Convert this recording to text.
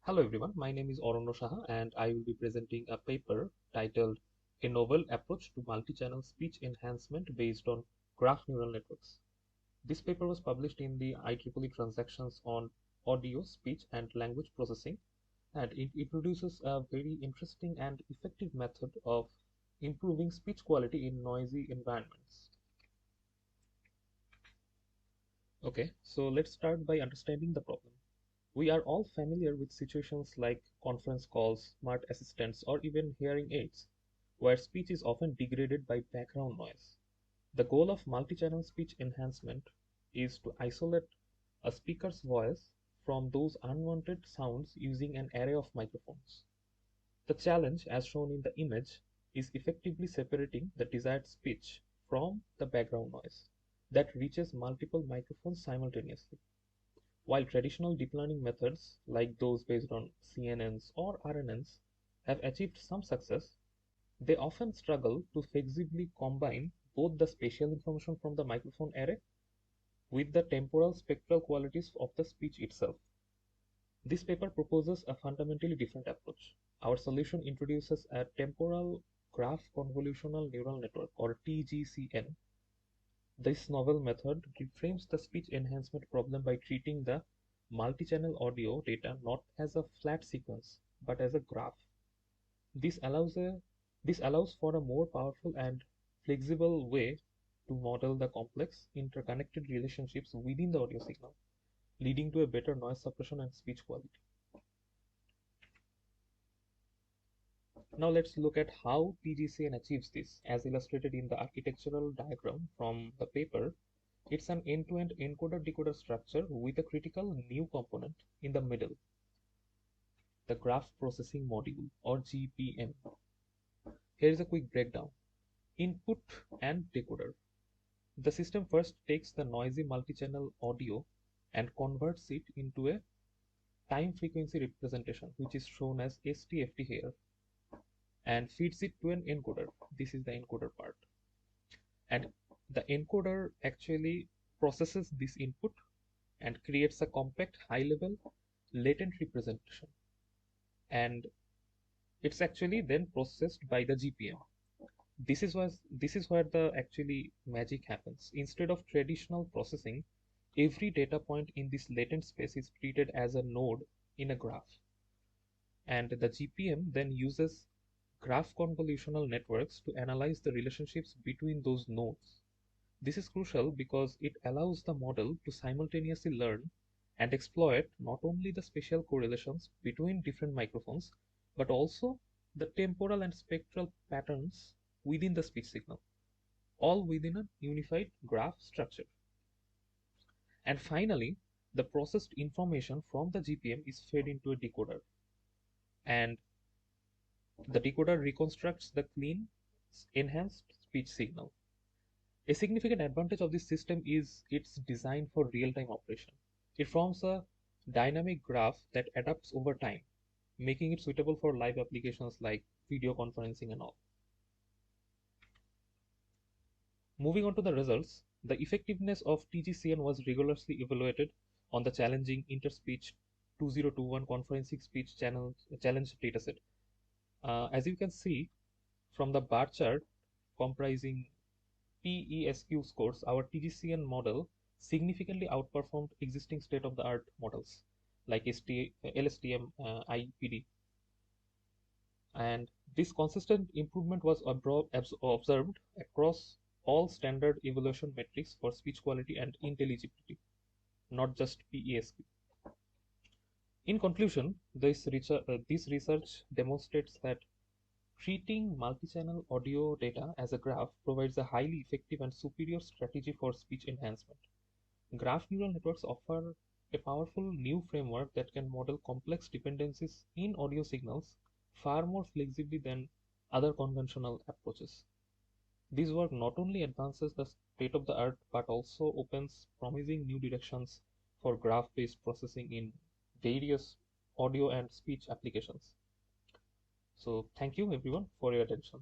Hello everyone, my name is Aranya Saha and I will be presenting a paper titled A Novel Approach to Multi-Channel Speech Enhancement Based on Graph Neural Networks. This paper was published in the IEEE Transactions on Audio, Speech and Language Processing, and it introduces a very interesting and effective method of improving speech quality in noisy environments. Okay, so let's start by understanding the problem. We are all familiar with situations like conference calls, smart assistants, or even hearing aids, where speech is often degraded by background noise. The goal of multi-channel speech enhancement is to isolate a speaker's voice from those unwanted sounds using an array of microphones. The challenge, as shown in the image, is effectively separating the desired speech from the background noise that reaches multiple microphones simultaneously. While traditional deep learning methods, like those based on CNNs or RNNs, have achieved some success, they often struggle to feasibly combine both the spatial information from the microphone array with the temporal spectral qualities of the speech itself. This paper proposes a fundamentally different approach. Our solution introduces a temporal graph convolutional neural network, or TGCN. This novel method reframes the speech enhancement problem by treating the multi-channel audio data not as a flat sequence but as a graph. This allows for a more powerful and flexible way to model the complex interconnected relationships within the audio signal, leading to a better noise suppression and speech quality. Now let's look at how TGCN achieves this. As illustrated in the architectural diagram from the paper, it's an end-to-end encoder-decoder structure with a critical new component in the middle, the Graph Processing Module, or GPM. Here is a quick breakdown. Input and decoder. The system first takes the noisy multi-channel audio and converts it into a time frequency representation, which is shown as STFT here, and feeds it to an encoder. This is the encoder part. And the encoder actually processes this input and creates a compact high-level latent representation. And it's actually then processed by the GPM. This is where the actually magic happens. Instead of traditional processing, every data point in this latent space is treated as a node in a graph. And the GPM then uses graph convolutional networks to analyze the relationships between those nodes. This is crucial because it allows the model to simultaneously learn and exploit not only the spatial correlations between different microphones, but also the temporal and spectral patterns within the speech signal, all within a unified graph structure. And finally, the processed information from the GPM is fed into a decoder, and the decoder reconstructs the clean, enhanced speech signal. A significant advantage of this system is its design for real-time operation. It forms a dynamic graph that adapts over time, making it suitable for live applications like video conferencing and all. Moving on to the results, the effectiveness of TGCN was rigorously evaluated on the challenging Interspeech 2021 conferencing speech challenge dataset. As you can see from the bar chart comprising PESQ scores, our TGCN model significantly outperformed existing state-of-the-art models like LSTM, IPD. And this consistent improvement was observed across all standard evaluation metrics for speech quality and intelligibility, not just PESQ. In conclusion, this research demonstrates that treating multi-channel audio data as a graph provides a highly effective and superior strategy for speech enhancement. Graph neural networks offer a powerful new framework that can model complex dependencies in audio signals far more flexibly than other conventional approaches. This work not only advances the state of the art but also opens promising new directions for graph-based processing in various audio and speech applications. So thank you everyone for your attention.